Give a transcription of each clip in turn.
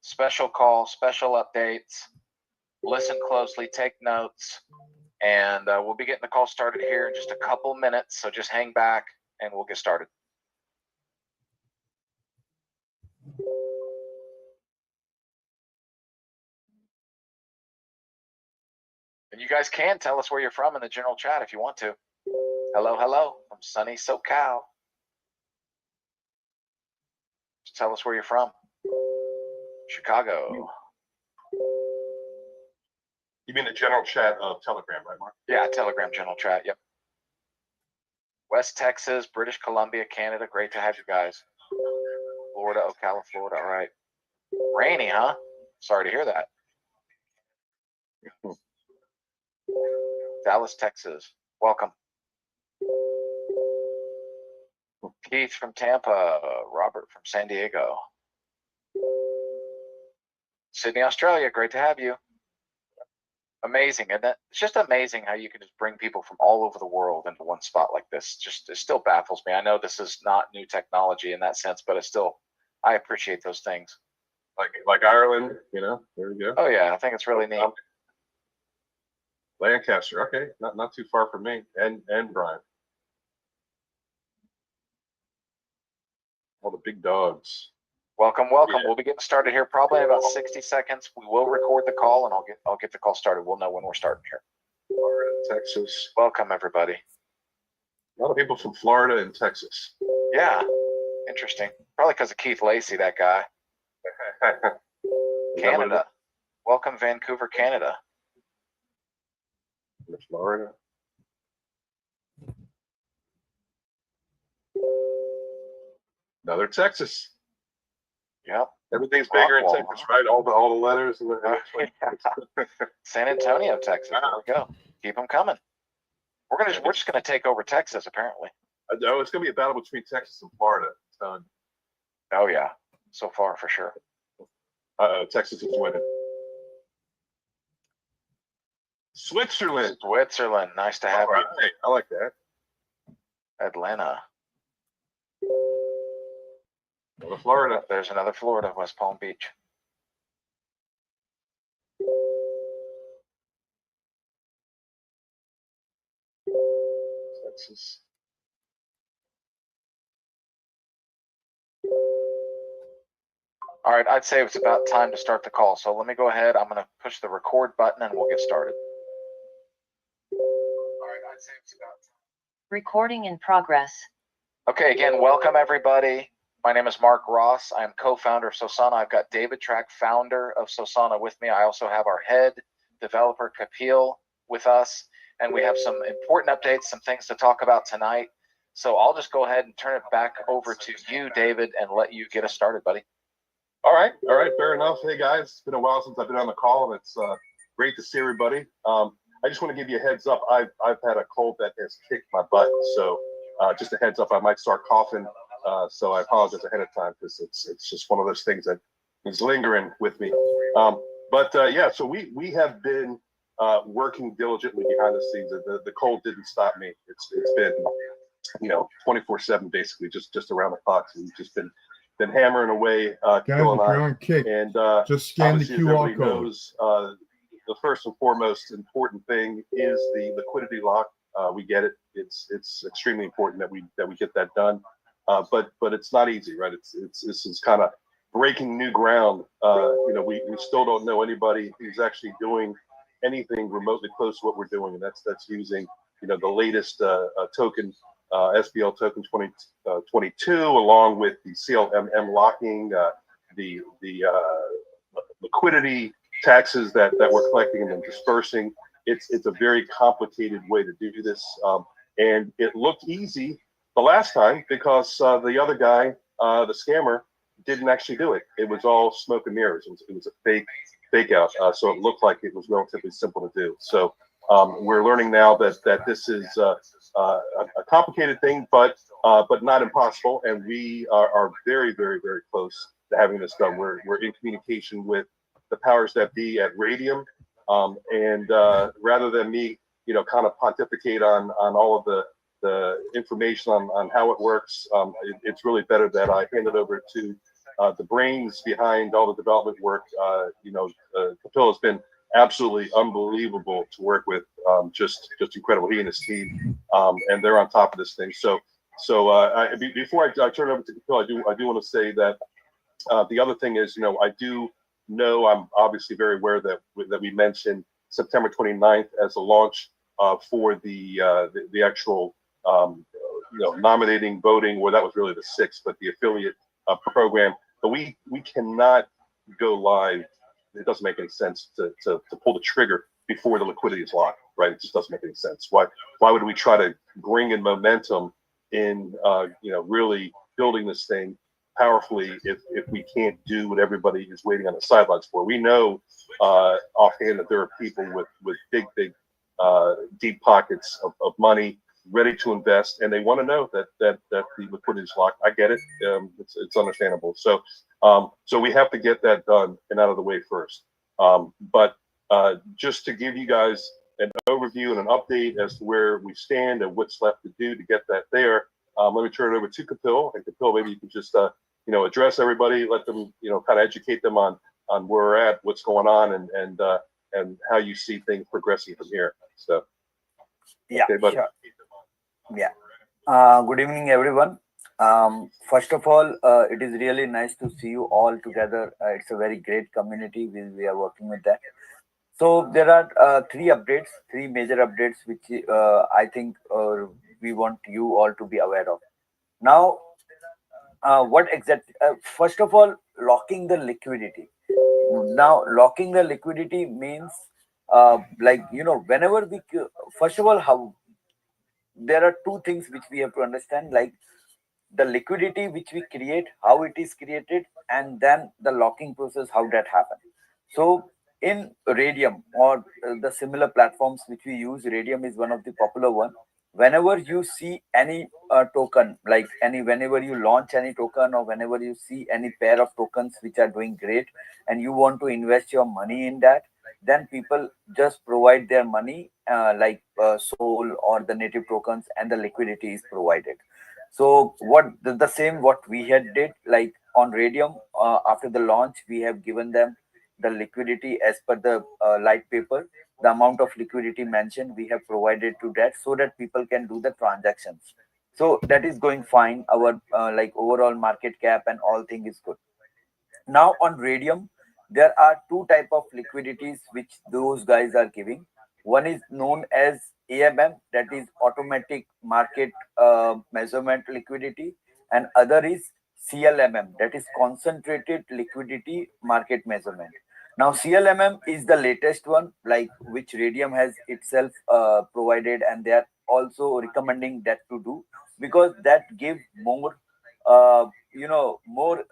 special call, special updates. Listen closely, take notes, and we'll be getting the call started here in just a couple minutes. So just hang back and we'll get started. And you guys can tell us where you're from in the general chat if you want to. Hello, hello, from sunny SoCal. Just tell us where you're from. Chicago. You mean the general chat of Telegram, right, Mark? Yeah, Telegram general chat, yep. West Texas, British Columbia, Canada, great to have you guys. Florida, Ocala, Florida, all right. Rainy, huh? Sorry to hear that. Dallas, Texas, welcome. Keith from Tampa, Robert from San Diego. Sydney, Australia, great to have you. Amazing, and it's just amazing how you can just bring people from all over the world into one spot like this. It still baffles me. I know this is not new technology in that sense, but I appreciate those things. Like Ireland, you know, there we go. Oh yeah, I think it's really neat. Lancaster, okay, not too far from me, and Brian. All the big dogs. Welcome. Yeah. We'll be getting started here probably in about 60 seconds. We will record the call, and I'll get the call started. We'll know when we're starting here. Florida, Texas. Welcome, everybody. A lot of people from Florida and Texas. Yeah, interesting. Probably because of Keith Lacey, that guy. Canada. Welcome, Vancouver, Canada. Florida. Another Texas. Yep. Everything's bigger in Texas, right? All the letters and the San Antonio, Texas. There we go. Keep them coming. We're just gonna take over Texas, apparently. No, it's gonna be a battle between Texas and Florida. Oh yeah, so far for sure. Texas is winning. Switzerland. Nice to have you. I like that. Atlanta. Florida. There's another Florida, West Palm Beach. Texas. All right, I'd say it's about time to start the call. So let me go ahead. I'm going to push the record button and we'll get started. All right, I'd say it's about time. Recording in progress. Okay, again, welcome everybody. My name is Mark Ross. I am co-founder of Sosana. I've got David Track, founder of Sosana, with me. I also have our head developer, Kapil, with us. And we have some important updates, some things to talk about tonight. So I'll just go ahead and turn it back over to you, David, and let you get us started, buddy. All right, fair enough. Hey, guys, it's been a while since I've been on the call, and it's great to see everybody. I just want to give you a heads up. I've had a cold that has kicked my butt. So just a heads up, I might start coughing. So I apologize ahead of time because it's just one of those things that is lingering with me. Yeah, so we have been working diligently behind the scenes. The cold didn't stop me. It's been 24/7 basically, just around the clock. So we've just been hammering away. Guys, if you're on kick, and just scan the QR code. Knows, the first and foremost important thing is the liquidity lock. We get it. It's extremely important that we get that done. But it's not easy, right? This is kind of breaking new ground. We still don't know anybody who's actually doing anything remotely close to what we're doing, and that's using the latest token, SBL token 2022, along with the CLMM locking, the liquidity taxes that we're collecting and then dispersing. It's a very complicated way to do this, and it looked easy the last time because the other guy, the scammer, didn't actually do it. It was all smoke and mirrors. It was a fake out. So it looked like it was relatively simple to do. So we're learning now that this is a complicated thing, but not impossible. And we are very, very, very close to having this done. We're in communication with the powers that be at Radium, and rather than me, kind of pontificate on all of the information on how it works, it's really better that I hand it over to the brains behind all the development work. Kapil has been absolutely unbelievable to work with. Just incredible. He and his team, and they're on top of this thing. Before I turn it over to Kapil, I do want to say that the other thing is, I do know, I'm obviously very aware that we mentioned September 29th as a launch for the actual nominating voting, well, that was really the 6th, but the affiliate program. But we cannot go live. It doesn't make any sense to pull the trigger before the liquidity is locked, right? It just doesn't make any sense. Why would we try to bring in momentum in really building this thing powerfully if we can't do what everybody is waiting on the sidelines for? We know offhand that there are people with big deep pockets of money ready to invest, and they want to know that the liquidity is locked. I get it. It's understandable. So we have to get that done and out of the way first. But just to give you guys an overview and an update as to where we stand and what's left to do to get that there, let me turn it over to Kapil. And Kapil, maybe you can just address everybody, let them kind of educate them on where we're at, what's going on, and how you see things progressing from here. So yeah, okay, sure. Yeah. Good evening, everyone. First of all, it is really nice to see you all together. It's a very great community. We are working with that. So there are three major updates, which I think we want you all to be aware of. Now, what exactly? First of all, locking the liquidity. Now, locking the liquidity means, whenever first of all, how there are two things which we have to understand, like the liquidity which we create, how it is created, and then the locking process, how that happens. So in Radium or the similar platforms which we use, Radium is one of the popular one. Whenever you see any token, whenever you launch any token, or whenever you see any pair of tokens which are doing great and you want to invest your money in that, then people just provide their money, Soul or the native tokens, and the liquidity is provided. So what the same what we had did, like on Radium, after the launch, we have given them the liquidity as per the light paper. The amount of liquidity mentioned, we have provided to that, so that people can do the transactions. So that is going fine. Our overall market cap and all thing is good. Now on Radium, there are two type of liquidities which those guys are giving. One is known as AMM, that is automatic market measurement liquidity, and other is CLMM, that is concentrated liquidity market measurement. Now CLMM is the latest one, like which Radium has itself provided, and they are also recommending that to do, because that give more more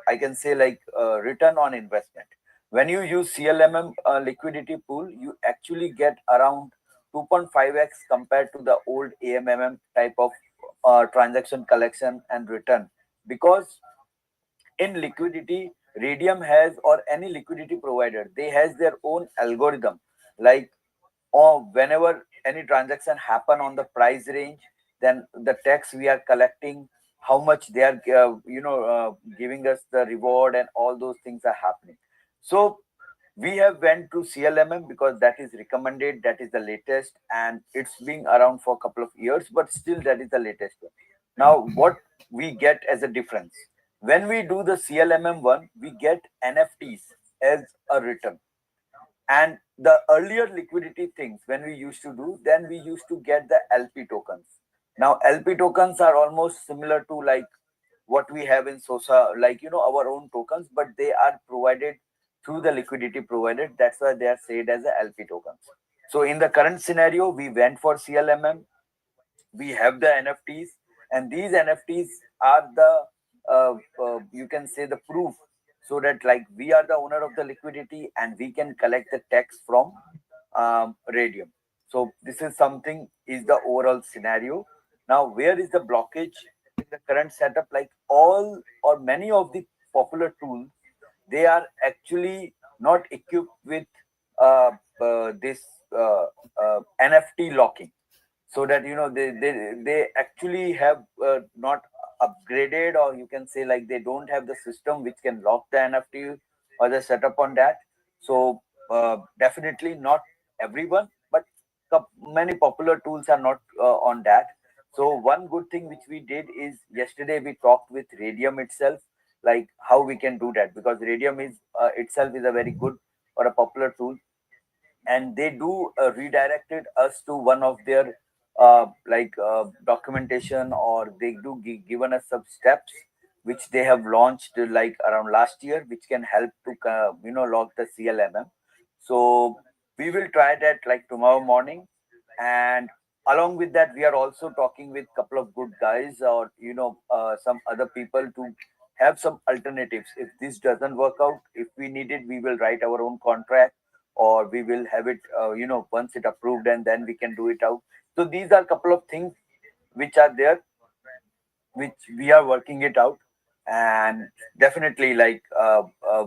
I can say return on investment. When you use CLMM liquidity pool, you actually get around 2.5x compared to the old AMMM type of transaction collection and return. Because in liquidity, Radium has, or any liquidity provider, they has their own algorithm, like, or whenever any transaction happen on the price range, then the tax we are collecting, how much they are giving us the reward, and all those things are happening. So we have went to CLMM because that is recommended, that is the latest, and it's been around for a couple of years, but still that is the latest one. Now what we get as a difference, when we do the CLMM one, we get NFTs as a return. And the earlier liquidity things, when we used to do, then we used to get the LP tokens. Now LP tokens are almost similar to like what we have in Sosa, our own tokens, but they are provided through the liquidity provided. That's why they are said as the LP tokens. So in the current scenario, we went for CLMM. We have the NFTs, and these NFTs are the you can say the proof, so that like we are the owner of the liquidity and we can collect the tax from Radium. So this is something is the overall scenario. Now where is the blockage in the current setup? Like all or many of the popular tools, they are actually not equipped with this NFT locking, so that they actually have not upgraded, or you can say like they don't have the system which can lock the NFT or the setup on that. So definitely not everyone, but many popular tools are not on that. So one good thing which we did is yesterday we talked with Radium itself, like how we can do that, because Radium is itself is a very good or a popular tool, and they do redirected us to one of their documentation, or they do given us some steps which they have launched like around last year, which can help to log the CLMM. So we will try that like tomorrow morning, and along with that we are also talking with couple of good guys, or some other people to have some alternatives. If this doesn't work out, if we need it, we will write our own contract, or we will have it once it approved, and then we can do it out. So these are a couple of things which are there, which we are working it out, and definitely like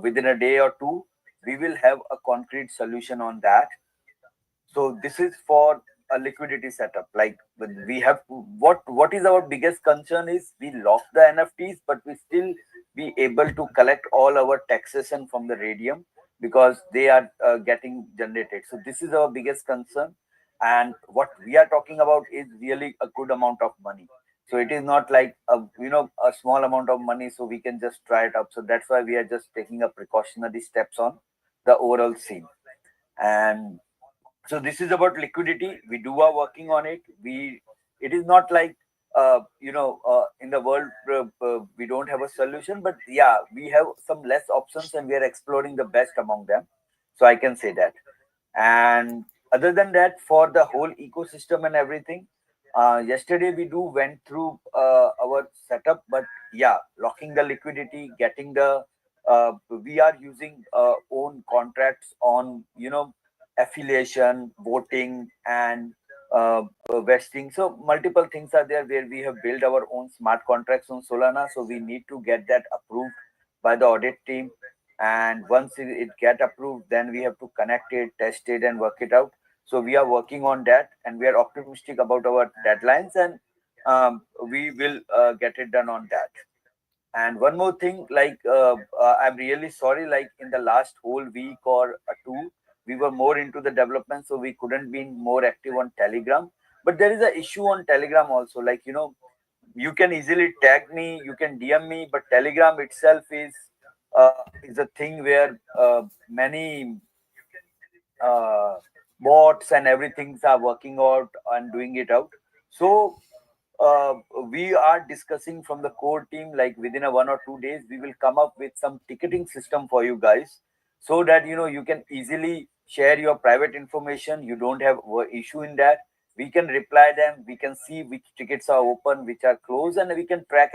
within a day or two we will have a concrete solution on that. So this is for a liquidity setup. Like we have what is our biggest concern is we lock the NFTs, but we still be able to collect all our taxation from the Radium, because they are getting generated. So this is our biggest concern, and what we are talking about is really a good amount of money. So it is not like a small amount of money, so we can just try it up. So that's why we are just taking a precautionary steps on the overall scene. And so this is about liquidity. We do are working on it. It is not like in the world we don't have a solution, but yeah, we have some less options and we are exploring the best among them. So I can say that. And other than that, for the whole ecosystem and everything, yesterday we do went through our setup, but yeah, locking the liquidity, getting the we are using own contracts on affiliation, voting, and vesting. So multiple things are there where we have built our own smart contracts on Solana. So we need to get that approved by the audit team, and once it get approved, then we have to connect it, test it, and work it out. So we are working on that, and we are optimistic about our deadlines, and we will get it done on that. And one more thing, like I'm really sorry, like in the last whole week or two, we were more into the development, so we couldn't be more active on Telegram. But there is an issue on Telegram also, like you can easily tag me, you can DM me, but Telegram itself is a thing where many bots and everything are working out and doing it out. So uh, we are discussing from the core team, like within a 1 or 2 days we will come up with some ticketing system for you guys, so that you can easily share your private information. You don't have issue in that. We can reply them, we can see which tickets are open, which are closed, and we can track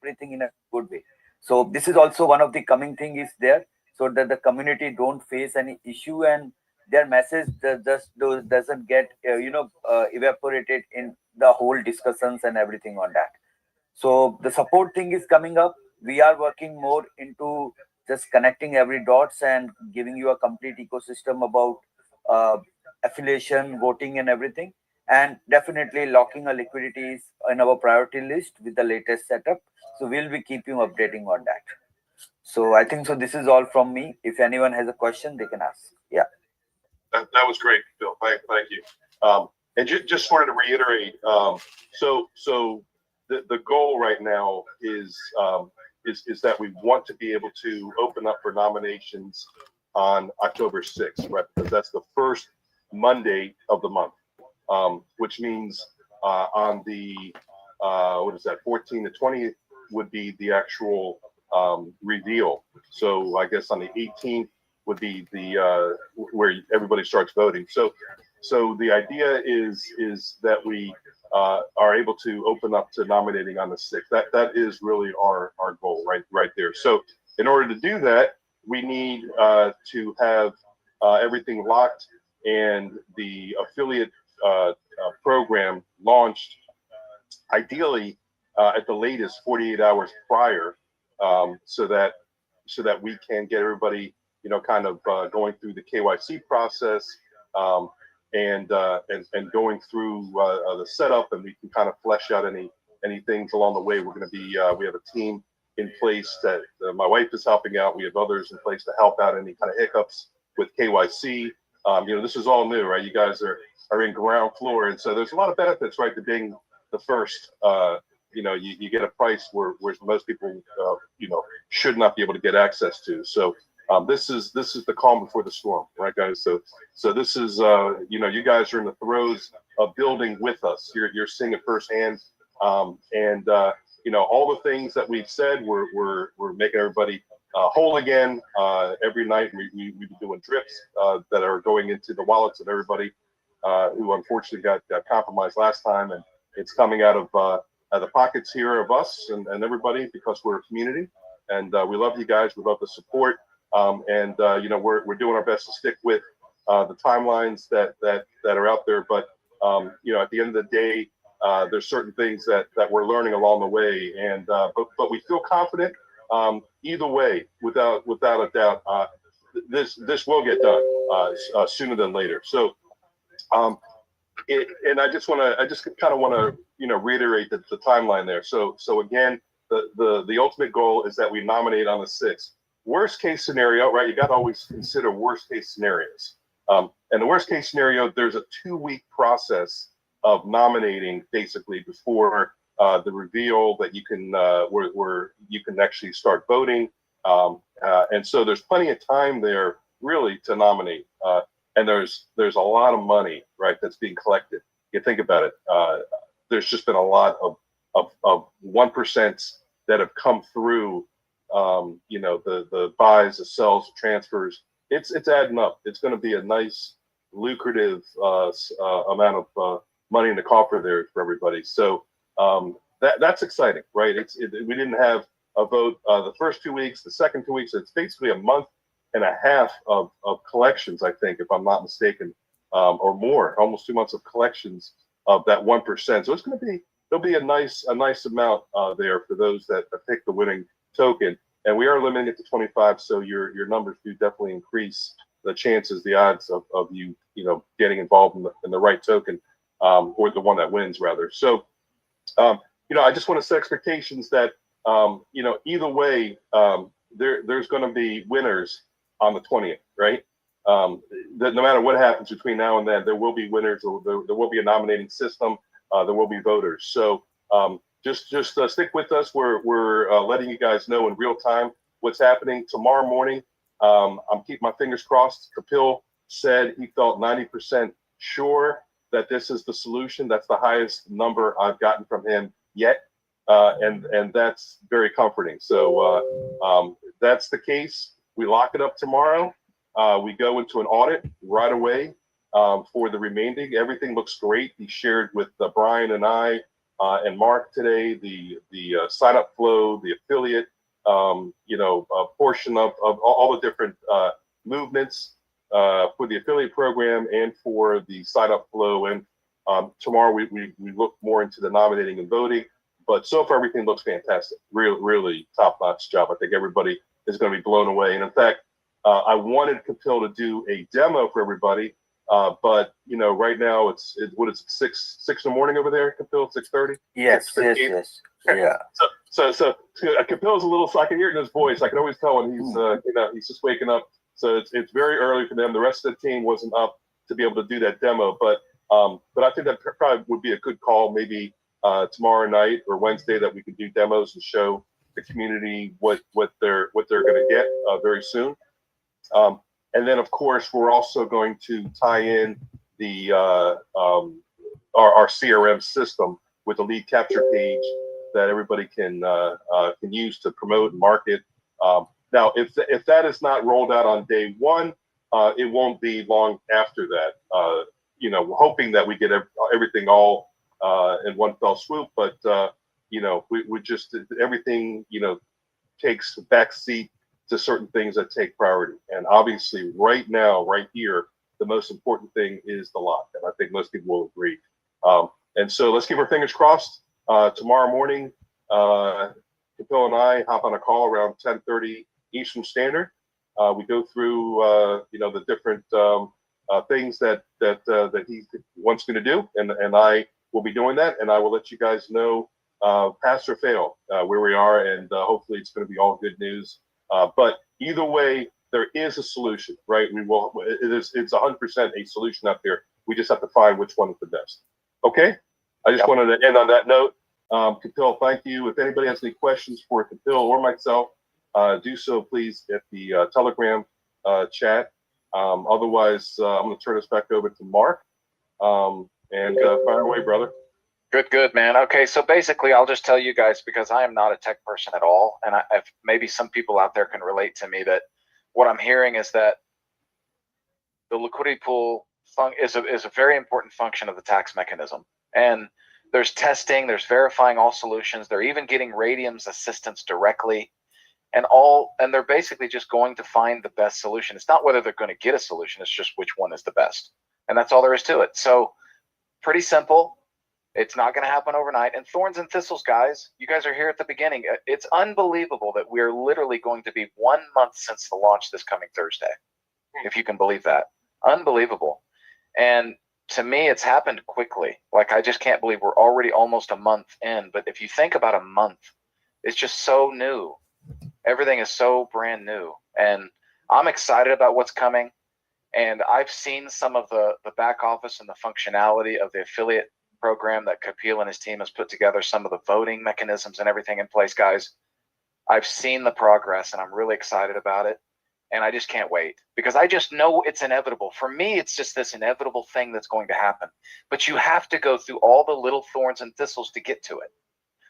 everything in a good way. So this is also one of the coming thing is there, so that the community don't face any issue, and their message doesn't get evaporated in the whole discussions and everything on that. So the support thing is coming up. We are working more into just connecting every dots and giving you a complete ecosystem about uh, affiliation, voting, and everything. And definitely locking a liquidity is in our priority list with the latest setup. So we'll be keeping updating on that. So I think so. This is all from me. If anyone has a question, they can ask. Yeah. That was great, Bill. Thank you. And just wanted to reiterate. So the goal right now is that we want to be able to open up for nominations on October 6th, right? Because that's the first Monday of the month, which means on the what is that, 14th to 20th would be the actual reveal. So I guess on the 18th would be the where everybody starts voting. So the idea is that we are able to open up to nominating on the 6th. That is really our goal right there. So in order to do that, we need to have everything locked and the affiliate program launched, ideally at the latest 48 hours prior, so that we can get everybody kind of going through the KYC process, and going through the setup, and we can kind of flesh out any any things along the way. We're going to be, we have a team in place that my wife is helping out. We have others in place to help out any kind of hiccups with KYC. This is all new, right? You guys are in ground floor. And so there's a lot of benefits, right, to being the first. You get a price where most people, should not be able to get access to. So this is the calm before the storm, right, guys? So this is, you guys are in the throes of building with us. You're seeing it firsthand. All the things that we've said, we're making everybody whole again. Every night we be doing drips that are going into the wallets of everybody who unfortunately got compromised last time, and it's coming out of the pockets here of us and everybody, because we're a community, and we love you guys. We love the support, we're doing our best to stick with the timelines that are out there. But at the end of the day, there's certain things that we're learning along the way, and but we feel confident either way, without a doubt. This will get done sooner than later. So, and I just kind of want to reiterate the timeline there. So again, the ultimate goal is that we nominate on the 6th. Worst case scenario, right? You got to always consider worst case scenarios. And the worst case scenario, there's a 2-week process of nominating, basically, before the reveal that you can where you can actually start voting. And so there's plenty of time there, really, to nominate. And there's a lot of money, right, that's being collected. You think about it. There's just been a lot of 1% that have come through. The buys, the sells, the transfers. It's adding up. It's going to be a nice, lucrative amount of money in the coffer there for everybody. So that's exciting, right? We didn't have a vote the first 2 weeks, the second 2 weeks. It's basically a month and a half of collections, I think, if I'm not mistaken, or more, almost 2 months of collections of that 1%. So there'll be a nice amount there for those that pick the winning token. And we are limiting it to 25, so your numbers do definitely increase the chances, the odds of you getting involved in the right token, or the one that wins, rather. So I just want to set expectations that either way, there's going to be winners on the 20th, right? That no matter what happens between now and then, there will be winners. There will be a nominating system. There will be voters. So just stick with us. We're letting you guys know in real time what's happening tomorrow morning. I'm keeping my fingers crossed. Kapil said he felt 90% sure that this is the solution. That's the highest number I've gotten from him yet, and that's very comforting. So that's the case. We lock it up tomorrow. We go into an audit right away for the remaining. Everything looks great. He shared with Brian and I and Mark today the sign up flow, the affiliate, portion of all the different movements for the affiliate program and for the sign up flow. And tomorrow we look more into the nominating and voting. But so far everything looks fantastic. Really top notch job. I think everybody is going to be blown away. And in fact, I wanted Kapil to do a demo for everybody, but right now it's what is it, 6 in the morning over there, Kapil? 6:30. Yes. Yeah. So Kapil's a little. So I can hear it in his voice. I can always tell when he's just waking up. So it's very early for them. The rest of the team wasn't up to be able to do that demo, but I think that probably would be a good call. Maybe tomorrow night or Wednesday that we could do demos and show the community what they're going to get very soon. And then, of course, we're also going to tie in the our CRM system with a lead capture page that everybody can use to promote and market. Now, if that is not rolled out on day one, it won't be long after that. We're hoping that we get everything all in one fell swoop, but we just everything takes the back seat to certain things that take priority. And obviously right now, right here, the most important thing is the lock. And I think most people will agree. And so let's keep our fingers crossed. Tomorrow morning, Kapil and I hop on a call around 10:30 Eastern Standard. We go through, the different things that he wants me to do. And I will be doing that. And I will let you guys know pass or fail where we are, and hopefully it's going to be all good news. But either way, there is a solution, right? It's 100% a solution out there. We just have to find which one is the best. Okay. I just wanted to end on that note. Kapil, thank you. If anybody has any questions for Kapil or myself, do so please at the Telegram chat. Otherwise, I'm going to turn this back over to Mark. And fire away, brother. Good, man. Okay, so basically, I'll just tell you guys, because I am not a tech person at all, and maybe some people out there can relate to me, that what I'm hearing is that the liquidity pool is a very important function of the tax mechanism. And there's testing, there's verifying all solutions. They're even getting Radium's assistance directly, and they're basically just going to find the best solution. It's not whether they're going to get a solution, it's just which one is the best. And that's all there is to it. So pretty simple. It's not going to happen overnight. And thorns and thistles, guys, you guys are here at the beginning. It's unbelievable that we're literally going to be 1 month since the launch this coming Thursday, if you can believe that. Unbelievable. And to me, it's happened quickly. Like, I just can't believe we're already almost a month in. But if you think about a month, it's just so new. Everything is so brand new. And I'm excited about what's coming. And I've seen some of the back office and the functionality of the affiliate program that Kapil and his team has put together, some of the voting mechanisms and everything in place, guys. I've seen the progress and I'm really excited about it. And I just can't wait, because I just know it's inevitable. For me, it's just this inevitable thing that's going to happen. But you have to go through all the little thorns and thistles to get to it.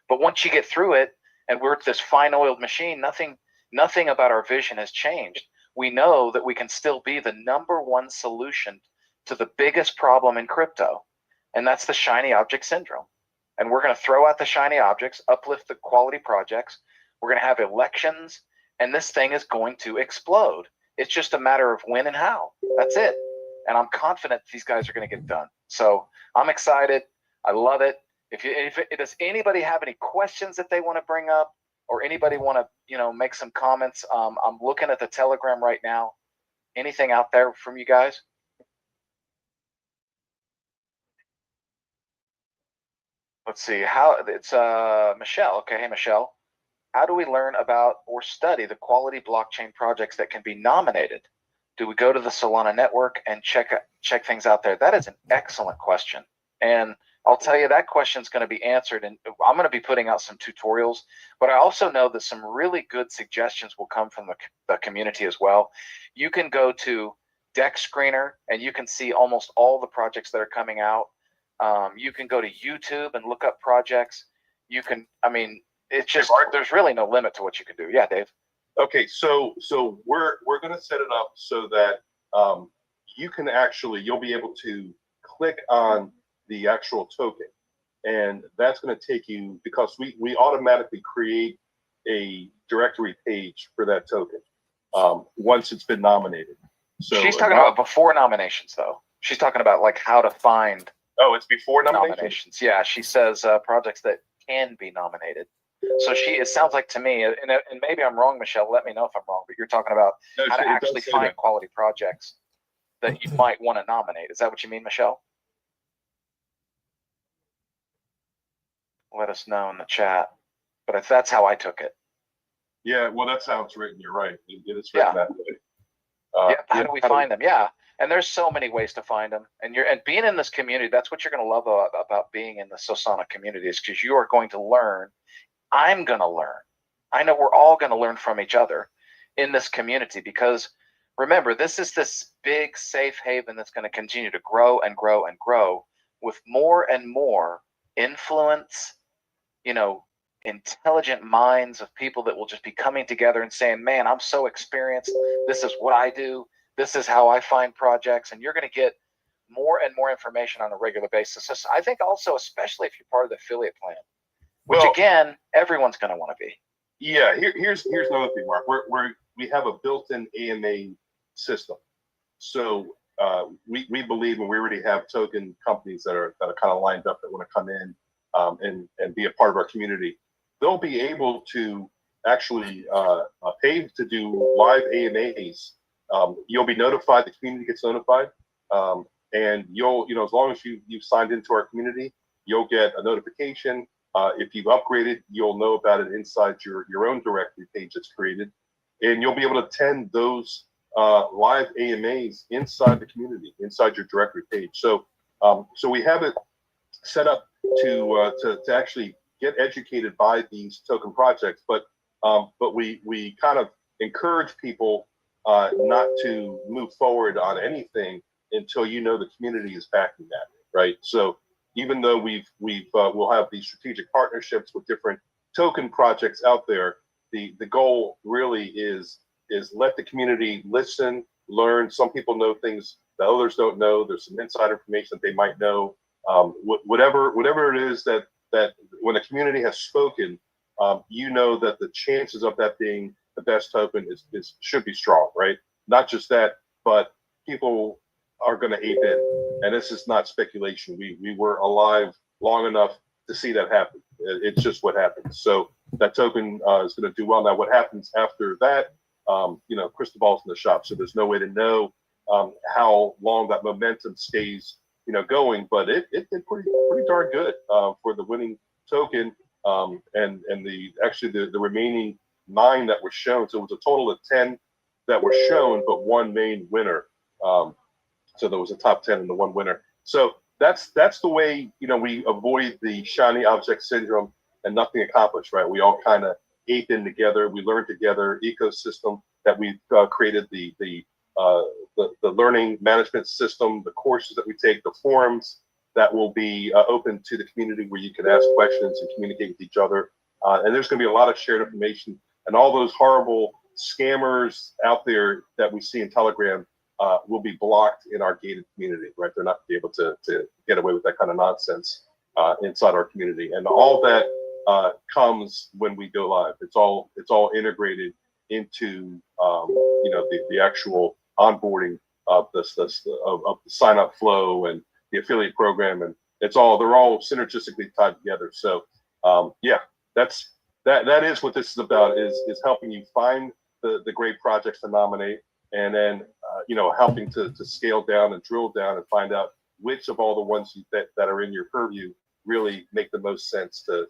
But once you get through it, and we're this fine-oiled machine, nothing about our vision has changed. We know that we can still be the #1 solution to the biggest problem in crypto, and that's the shiny object syndrome. And we're going to throw out the shiny objects, uplift the quality projects. We're going to have elections, and this thing is going to explode. It's just a matter of when and how. That's it. And I'm confident these guys are going to get it done. So I'm excited. I love it. Does anybody have any questions that they want to bring up, or anybody want to, make some comments? I'm looking at the Telegram right now. Anything out there from you guys? Let's see. It's Michelle. Okay, hey Michelle. How do we learn about or study the quality blockchain projects that can be nominated? Do we go to the Solana network and check things out there? That is an excellent question. And I'll tell you, that question is going to be answered, and I'm going to be putting out some tutorials, but I also know that some really good suggestions will come from the community as well. You can go to Deck Screener and you can see almost all the projects that are coming out. You can go to YouTube and look up projects. It's just, there's really no limit to what you can do. Yeah, Dave. Okay, so we're going to set it up so that you'll be able to click on the actual token, and that's going to take you, because we automatically create a directory page for that token once it's been nominated. So she's talking about before nominations, though. She's talking about like how to find. Oh, it's before nominations. Yeah, she says projects that can be nominated. So it sounds like to me, and maybe I'm wrong, Michelle, let me know if I'm wrong, but you're talking about how to actually find quality projects that you might want to nominate. Is that what you mean, Michelle? Let us know in the chat. But if that's how I took it. Yeah, well, that's how it's written. You're right. It's written that way. How do we find them? Yeah. And there's so many ways to find them. And being in this community, that's what you're going to love about being in the Sosana community, is because you are going to learn. I'm going to learn. I know we're all going to learn from each other in this community, because remember, this is this big safe haven that's going to continue to grow and grow and grow with more and more influence, intelligent minds of people that will just be coming together and saying, man, I'm so experienced. This is what I do. This is how I find projects. And you're going to get more and more information on a regular basis. So I think also, especially if you're part of the affiliate plan, which again, everyone's going to want to be. Yeah, here's another thing, Mark. We have a built-in AMA system. So we believe, and we already have token companies that are kind of lined up that want to come in and be a part of our community. They'll be able to actually pay to do live AMAs. You'll be notified. The community gets notified, and you'll, as long as you've signed into our community, you'll get a notification. If you've upgraded, you'll know about it inside your own directory page that's created, and you'll be able to attend those live AMAs inside the community, inside your directory page. So so we have it set up to actually get educated by these token projects, but we kind of encourage people not to move forward on anything until you know the community is backing that, right? So even though we'll have these strategic partnerships with different token projects out there, the goal really is let the community listen, learn. Some people know things that others don't know. There's some inside information that they might know. Whatever it is that when a community has spoken, you know that the chances of that being the best token should be strong, right? Not just that, but people are going to ape in, and this is not speculation. We were alive long enough to see that happen. It's just what happens. So that token is going to do well. Now, what happens after that? Crystal ball's in the shop, so there's no way to know how long that momentum stays, going. But it did pretty darn good for the winning token, and the remaining 9 that were shown. So it was a total of 10 that were shown, but one main winner. So there was a top 10 and the one winner. So that's the way we avoid the shiny object syndrome and nothing accomplished, right? We all kind of ape in together. We learn together. Ecosystem that we've created, the learning management system, the courses that we take, the forums that will be open to the community where you can ask questions and communicate with each other. And there's going to be a lot of shared information, and all those horrible scammers out there that we see in Telegram will be blocked in our gated community, right? They're not going to be able to get away with that kind of nonsense inside our community. And all that comes when we go live. It's all integrated into the actual onboarding of the sign up flow and the affiliate program, and they're all synergistically tied together. So that is what this is about, is helping you find the great projects to nominate, and then helping to scale down and drill down and find out which of all the ones that are in your purview really make the most sense to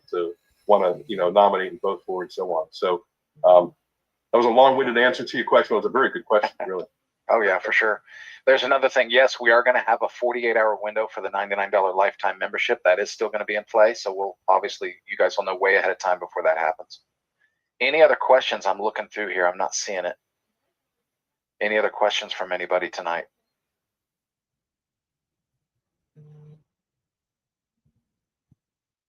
want to nominate and vote for, and so on. So that was a long-winded answer to your question. It was a very good question, really. Oh yeah, for sure. There's another thing. Yes, we are going to have a 48-hour window for the $99 lifetime membership. That is still going to be in play. So you guys will know way ahead of time before that happens. Any other questions? I'm looking through here. I'm not seeing it. Any other questions from anybody tonight?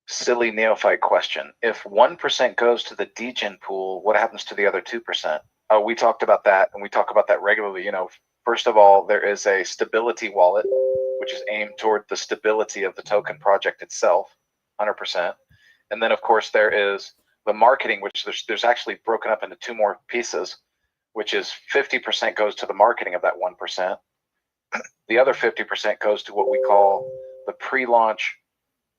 Silly neophyte question. If 1% goes to the degen pool, what happens to the other 2%? Oh, we talked about that, and we talk about that regularly. First of all, there is a stability wallet, which is aimed toward the stability of the token project itself, 100%. And then, of course, there is the marketing, which there's actually broken up into 2 more pieces, which is 50% goes to the marketing of that 1%. The other 50% goes to what we call the pre-launch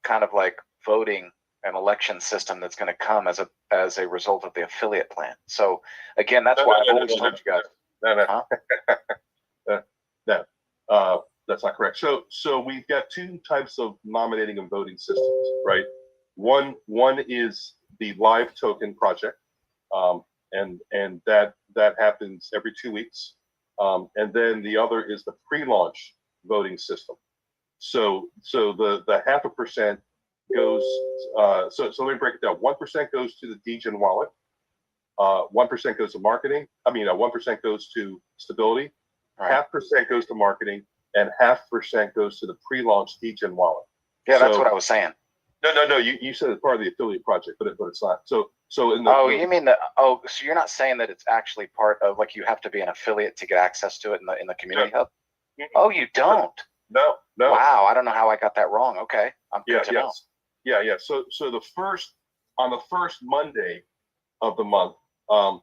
kind of like voting and election system that's going to come as a result of the affiliate plan. So again, that's why I've always told you guys. No, that's not correct. So we've got 2 types of nominating and voting systems, right? One is the live token project, and that happens every 2 weeks, and then the other is the pre-launch voting system. So the 0.5% goes. So let me break it down. 1% goes to the degen wallet. 1% goes to marketing. 1% goes to stability. Right. 0.5% goes to marketing, and 0.5% goes to the pre-launch degen wallet. Yeah, that's what I was saying. No. You said it's part of the affiliate project, but it's not. So in the you mean that? Oh, so you're not saying that it's actually part of, like, you have to be an affiliate to get access to it in the community hub? Oh, you don't? No. Wow, I don't know how I got that wrong. Okay, I'm good to know. Yeah. So on the first Monday of the month, there'll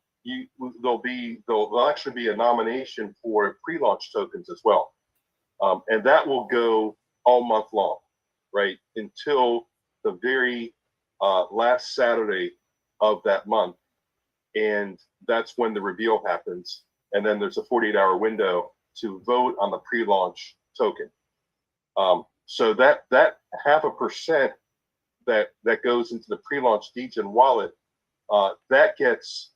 actually be a nomination for pre-launch tokens as well, and that will go all month long, right, until the very last Saturday of that month, and that's when the reveal happens. And then there's a 48-hour window to vote on the pre-launch token. So that 0.5% that goes into the pre-launch degen wallet, that gets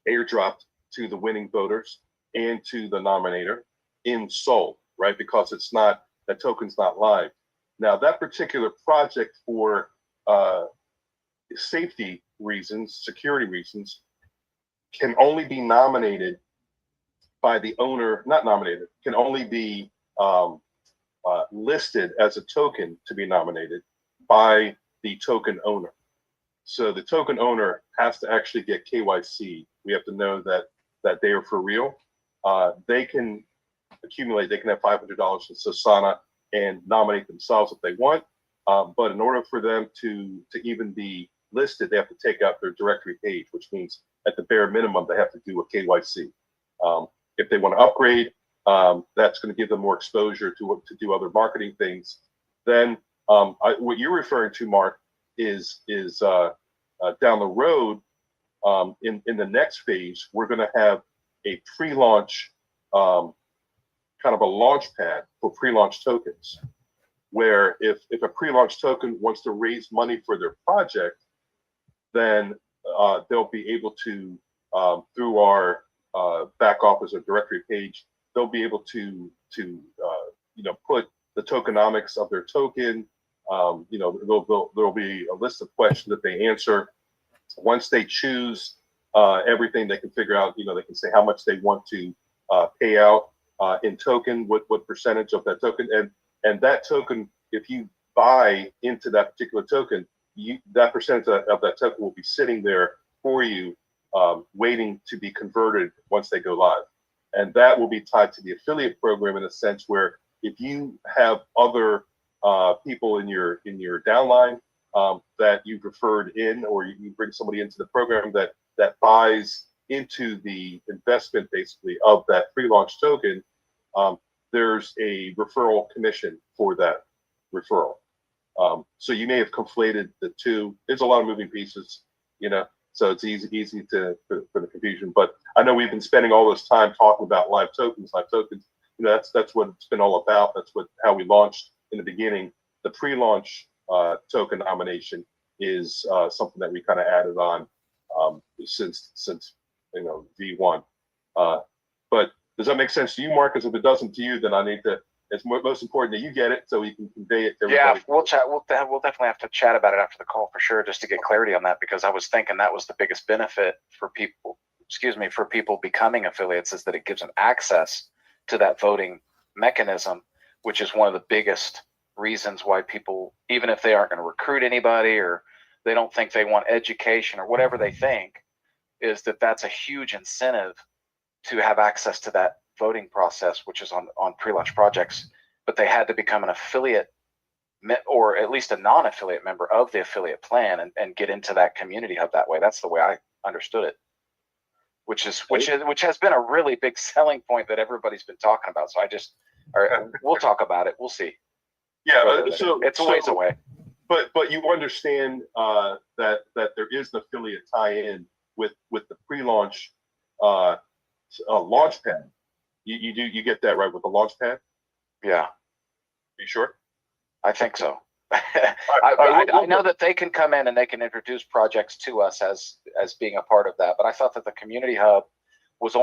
airdropped to the winning voters and to the nominator in Sol, right? Because it's not, that token's not live. Now, that particular project, for safety reasons, security reasons, can only be nominated by the owner, not nominated, can only be listed as a token to be nominated by the token owner. So the token owner has to actually get KYC. We have to know that they are for real. They can accumulate, they can have $500 in Sosana and nominate themselves if they want. But in order for them to even be listed, they have to take out their directory page, which means at the bare minimum, they have to do a KYC. If they want to upgrade, that's going to give them more exposure to do other marketing things. Then what you're referring to, Mark, is down the road, in the next phase, we're going to have a pre-launch, kind of a launch pad for pre-launch tokens, where if a pre-launch token wants to raise money for their project, then they'll be able to, through our back office or directory page, they'll be able to put the tokenomics of their token. There'll be a list of questions that they answer. Once they choose everything, they can figure out, they can say how much they want to pay out in token, what percentage of that token, and that token, if you buy into that particular token, that percentage of that token will be sitting there for you, waiting to be converted once they go live. And that will be tied to the affiliate program in a sense where if you have other people in your downline that you've referred in, or you bring somebody into the program that buys into the investment basically of that pre-launch token, there's a referral commission for that referral. So you may have conflated the two. There's a lot of moving pieces, so it's easy for the confusion. But I know we've been spending all this time talking about live tokens. That's what it's been all about. That's how we launched in the beginning. The pre-launch token nomination is something that we kind of added on since V1. But does that make sense to you, Marcus? If it doesn't to you, then I need to. It's most important that you get it so we can convey it to everybody. Yeah, we'll chat. We'll definitely have to chat about it after the call for sure, just to get clarity on that, because I was thinking that was the biggest benefit for people. For people becoming affiliates, is that it gives them access to that voting mechanism, which is one of the biggest reasons why people, even if they aren't going to recruit anybody or they don't think they want education or whatever they think, is that's a huge incentive to have access to that voting process, which is on pre-launch projects. But they had to become an affiliate or at least a non-affiliate member of the affiliate plan and get into that community hub that way. That's the way I understood it, which has been a really big selling point that everybody's been talking about. So we'll talk about it. We'll see. Yeah, so it's a ways away. But you understand that there is an affiliate tie-in with the pre-launch launch pad. You get that right with the launch pad? Yeah. Are you sure? I think so. I know that they can come in and they can introduce projects to us as being a part of that. But I thought that the community hub was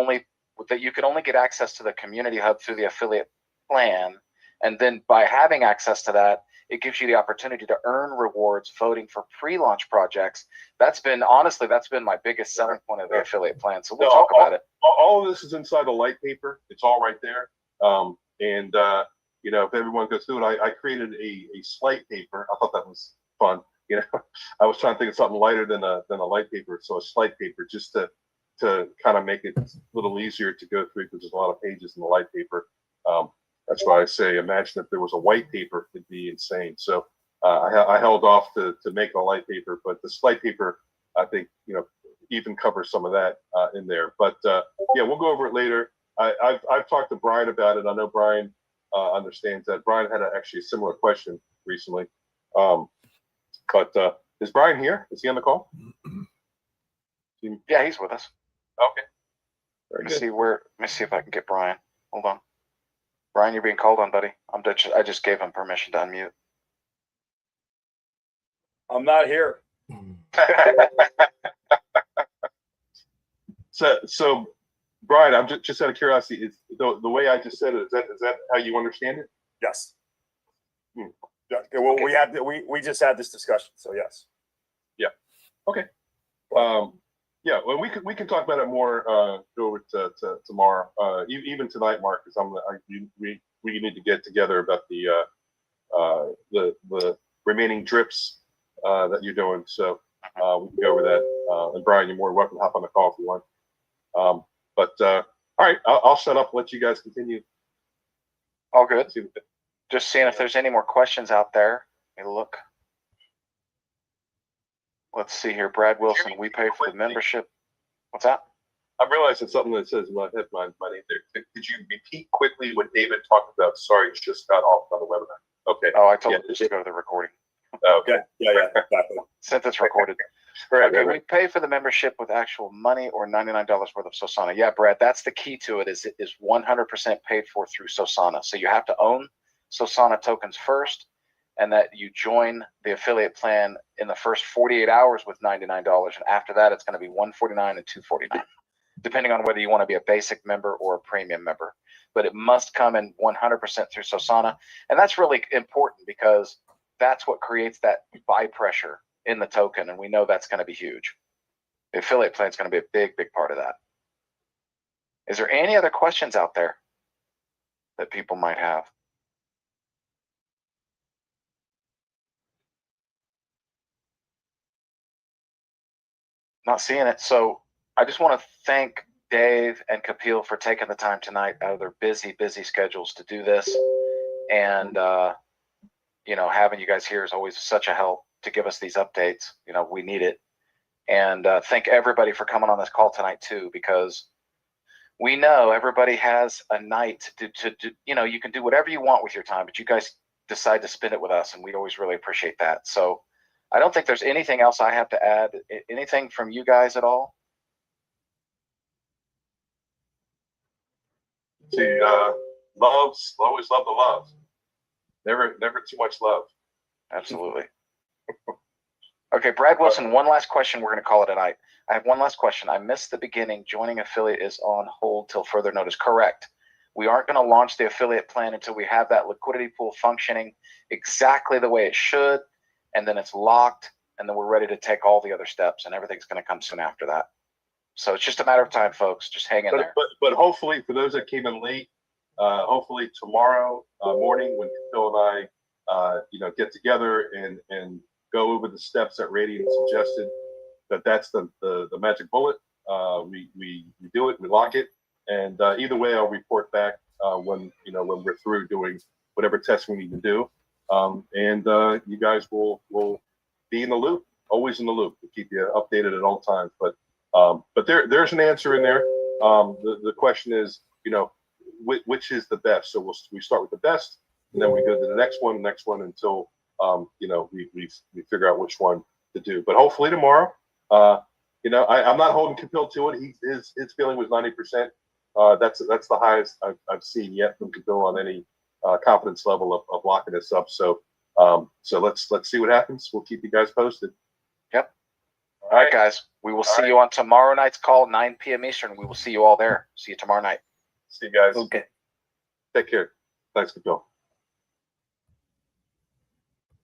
that you could only get access to the community hub through the affiliate plan. And then by having access to that, it gives you the opportunity to earn rewards voting for pre-launch projects. That's been my biggest selling point of the affiliate plan. So we'll talk about it. All of this is inside the light paper. It's all right there. If everyone goes through it, I created a slate paper. I thought that was fun. I was trying to think of something lighter than a light paper. So a slate paper, just to kind of make it a little easier to go through, because there's a lot of pages in the light paper. That's why I say, imagine if there was a white paper, it'd be insane. So I held off to make a light paper, but the slate paper, I think, even covers some of that in there. But we'll go over it later. I've talked to Brian about it. I know Brian understands that. Brian had actually a similar question recently. But is Brian here? Is he on the call? Yeah, he's with us. Okay. Let me see if I can get Brian. Hold on. Brian, you're being called on, buddy. I just gave him permission to unmute. I'm not here. So Brian, I'm just out of curiosity, is the way I just said it, is that how you understand it? Yes. Hmm. Yeah. Well, we just had this discussion, so yes. Yeah. Okay. Yeah. Well, we can talk about it more. Go over to tomorrow. Even tonight, Mark, because we need to get together about the remaining drips that you're doing. So we can go over that. And Brian, you're more than welcome to hop on the call if you want. All right, I'll shut up. Let you guys continue. All good. Just seeing if there's any more questions out there. Let me look. Let's see here. Brad Wilson, we pay for the membership. What's that? I'm realizing something that says in my head, my name there. Could you repeat quickly what David talked about? Sorry, just got off on the webinar. Okay. Oh, I told him just to go to the recording. Okay. Yeah, exactly. Since it's recorded. Right, Okay, right. we pay for the membership with actual money or $99 worth of Sosana. Yeah, Brad, that's the key to it. Is 100% paid for through Sosana. So you have to own Sosana tokens first, and that you join the affiliate plan in the first 48 hours with $99, and after that it's going to be $149 and $249, depending on whether you want to be a basic member or a premium member. But it must come in 100% through Sosana, and that's really important because that's what creates that buy pressure in the token, and we know that's going to be huge. The affiliate plan is going to be a big part of that. Is there any other questions out there that people might have? Not seeing it. So I just want to thank Dave and Kapil for taking the time tonight out of their busy schedules to do this. And, having you guys here is always such a help to give us these updates. We need it. And thank everybody for coming on this call tonight too, because we know everybody has a night to you can do whatever you want with your time, but you guys decide to spend it with us, and we always really appreciate that. So I don't think there's anything else I have to add. Anything from you guys at all? See, always love the love. Never too much love. Absolutely. Okay, Brad Wilson, one last question. We're going to call it a night. I have one last question. I missed the beginning. Joining affiliate is on hold till further notice. Correct. We aren't going to launch the affiliate plan until we have that liquidity pool functioning exactly the way it should, and then it's locked, and then we're ready to take all the other steps, and everything's going to come soon after that. So it's just a matter of time, folks. Just hang in there. But hopefully, for those that came in late, hopefully tomorrow morning when Phil and I, get together and go over the steps that Radiant suggested, that's the magic bullet. We do it, we lock it, and either way, I'll report back when we're through doing whatever tests we need to do, and you guys will be in the loop, always in the loop. We'll keep you updated at all times. But there's an answer in there. The question is, which is the best? So we start with the best, and then we go to the next one until we figure out which one to do. But hopefully tomorrow, I'm not holding Kapil to it. His feeling was 90%. That's the highest I've seen yet from Kapil on any confidence level of locking this up. So let's see what happens. We'll keep you guys posted. Yep. All right, guys. We will see you on tomorrow night's call, 9 p.m. Eastern. We will see you all there. See you tomorrow night. See you guys. Okay. Take care. Thanks, Kapil.